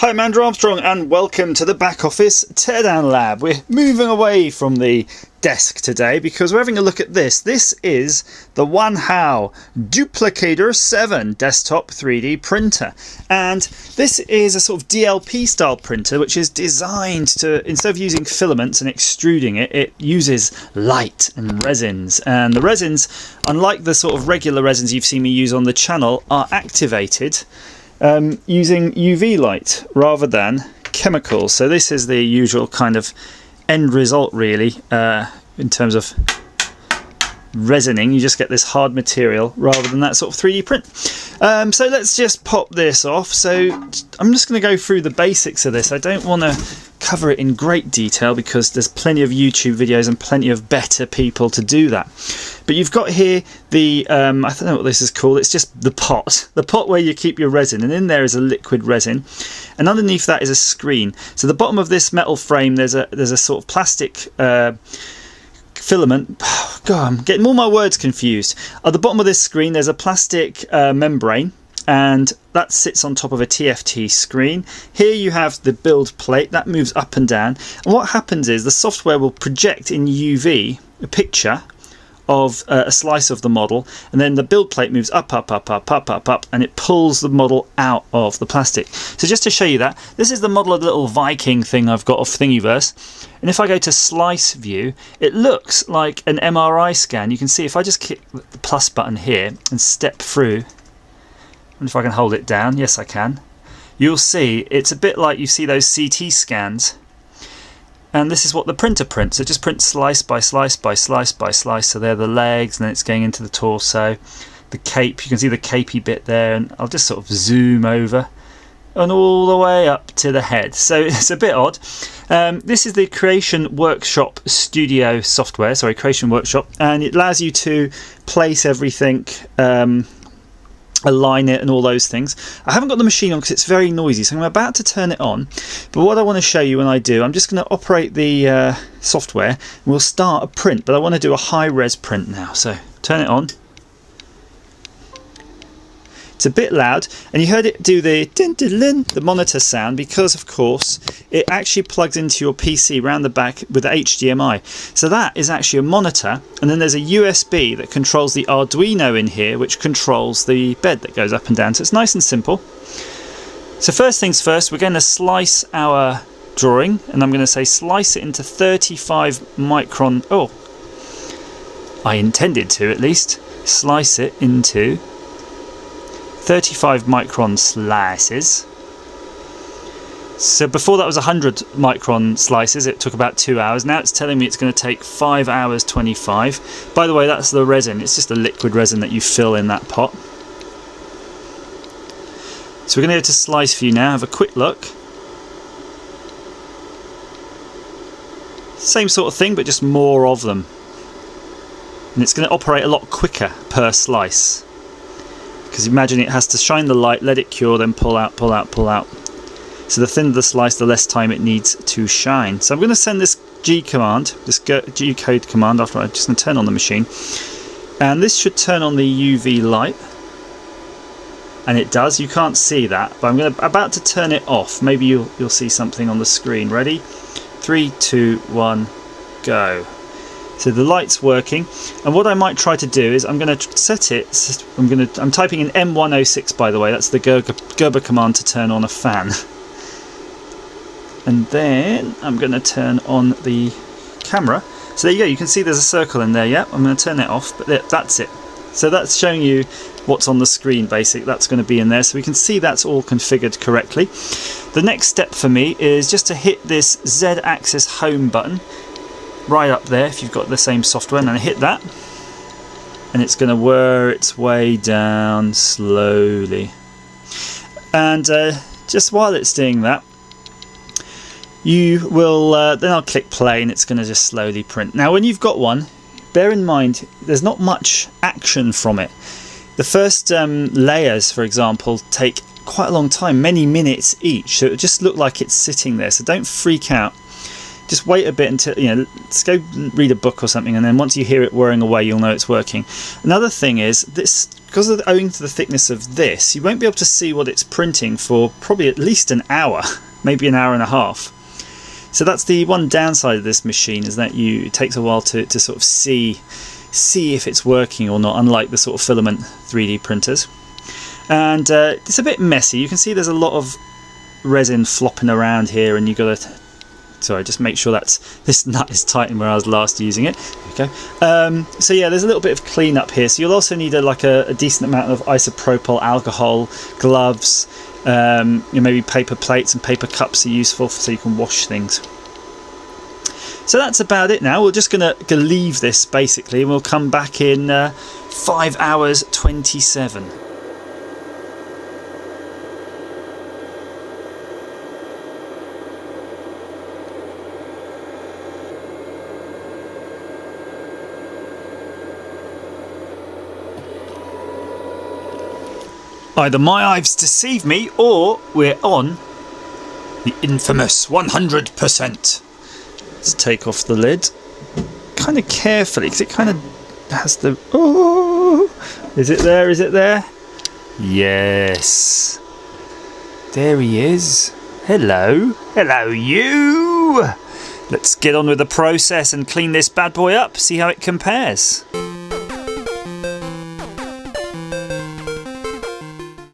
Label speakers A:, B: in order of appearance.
A: Hi, I'm Andrew Armstrong and welcome to the back office teardown lab. We're moving away from the desk today because we're having a look at this. This is the Wanhao Duplicator 7 desktop 3D printer, and this is a sort of DLP style printer which is designed to, instead of using filaments and extruding it, it uses light and resins. And the resins, unlike the sort of regular resins you've seen me use on the channel, are activated using UV light rather than chemicals. So this is the usual kind of end result really, in terms of resining. You just get this hard material rather than that sort of 3D print. So let's just pop this off. So I'm just going to go through the basics of this. I don't want to cover it in great detail because there's plenty of YouTube videos and plenty of better people to do that. But you've got here the, I don't know what this is called, it's just the pot where you keep your resin, and in there is a liquid resin, and underneath that is a screen. So the bottom of this metal frame, there's a sort of plastic filament. God, I'm getting all my words confused. At the bottom of this screen there's a plastic membrane, and that sits on top of a TFT screen. Here you have the build plate that moves up and down, and what happens is the software will project in UV a picture of a slice of the model, and then the build plate moves up, and it pulls the model out of the plastic. So just to show you that, this is the model of the little Viking thing I've got off Thingiverse, and if I go to slice view, it looks like an MRI scan. You can see if I just click the plus button here and step through, and if I can hold it down, yes I can, you'll see it's a bit like you see those CT scans. And this is what the printer prints. It just prints slice by slice by slice by slice. So they're the legs, and then it's going into the torso. The cape, you can see the capey bit there, and I'll just sort of zoom over and all the way up to the head. So it's a bit odd. This is the Creation Workshop Studio software, sorry, Creation Workshop, and it allows you to place everything, align it and all those things. I haven't got the machine on because it's very noisy, so I'm about to turn it on. But what I want to show you when I do, I'm just going to operate the software and we'll start a print, but I want to do a high res print now. So turn it on. It's a bit loud, and you heard it do the din, din, din, the monitor sound because of course it actually plugs into your PC around the back with the HDMI. So that is actually a monitor, and then there's a USB that controls the Arduino in here, which controls the bed that goes up and down. So it's nice and simple. So first things first, we're going to slice our drawing, and I'm going to say slice it into 35 micron. Oh, I intended to at least slice it into 35 micron slices. So before that was 100 micron slices. It took about 2 hours. Now it's telling me it's going to take 5 hours 25. By the way, that's the resin. It's just a liquid resin that you fill in that pot. So we're going to go to slice view now, have a quick look. Same sort of thing, but just more of them. And it's going to operate a lot quicker per slice, because imagine it has to shine the light, let it cure, then pull out, pull out, pull out. So the thinner the slice, the less time it needs to shine. So I'm going to send this G command, this G code command, after I'm just going to turn on the machine. And this should turn on the UV light. And it does. You can't see that, but I'm about to turn it off. Maybe you'll see something on the screen. Ready? 3, 2, 1, go. So the light's working, and what I might try to do is I'm going to set it. I'm typing in M106, by the way. That's the Gerber command to turn on a fan. And then I'm going to turn on the camera. So there you go. You can see there's a circle in there. Yep. I'm going to turn it off, but that's it. So that's showing you what's on the screen. Basically, that's going to be in there, so we can see that's all configured correctly. The next step for me is just to hit this Z-axis home button. Right up there if you've got the same software, and then I hit that and it's going to whir its way down slowly, and just while it's doing that you will then I'll click play and it's going to just slowly print. Now when you've got one, bear in mind there's not much action from it. The first layers, for example, take quite a long time, many minutes each, so it just look like it's sitting there, so don't freak out. just wait a bit until, you know, let's go read a book or something, and then once you hear it whirring away, you'll know it's working. Another thing is this, because of owing to the thickness of this, you won't be able to see what it's printing for probably at least an hour, maybe an hour and a half. So that's the one downside of this machine, is that it takes a while to sort of see if it's working or not, unlike the sort of filament 3D printers. And it's a bit messy. You can see there's a lot of resin flopping around here, and you've got to, sorry, just make sure this nut is tightened where I was last using it. Okay. So yeah, there's a little bit of cleanup here. So you'll also need a decent amount of isopropyl alcohol, gloves, maybe paper plates and paper cups are useful so you can wash things. So that's about it now. We're just gonna leave this basically, and we'll come back in 5 hours 27. Either my eyes deceive me, or we're on the infamous 100%. Let's take off the lid kind of carefully, because it kind of has the... Oh, is it there? Is it there? Yes. There he is. Hello. Hello, you. Let's get on with the process and clean this bad boy up, see how it compares.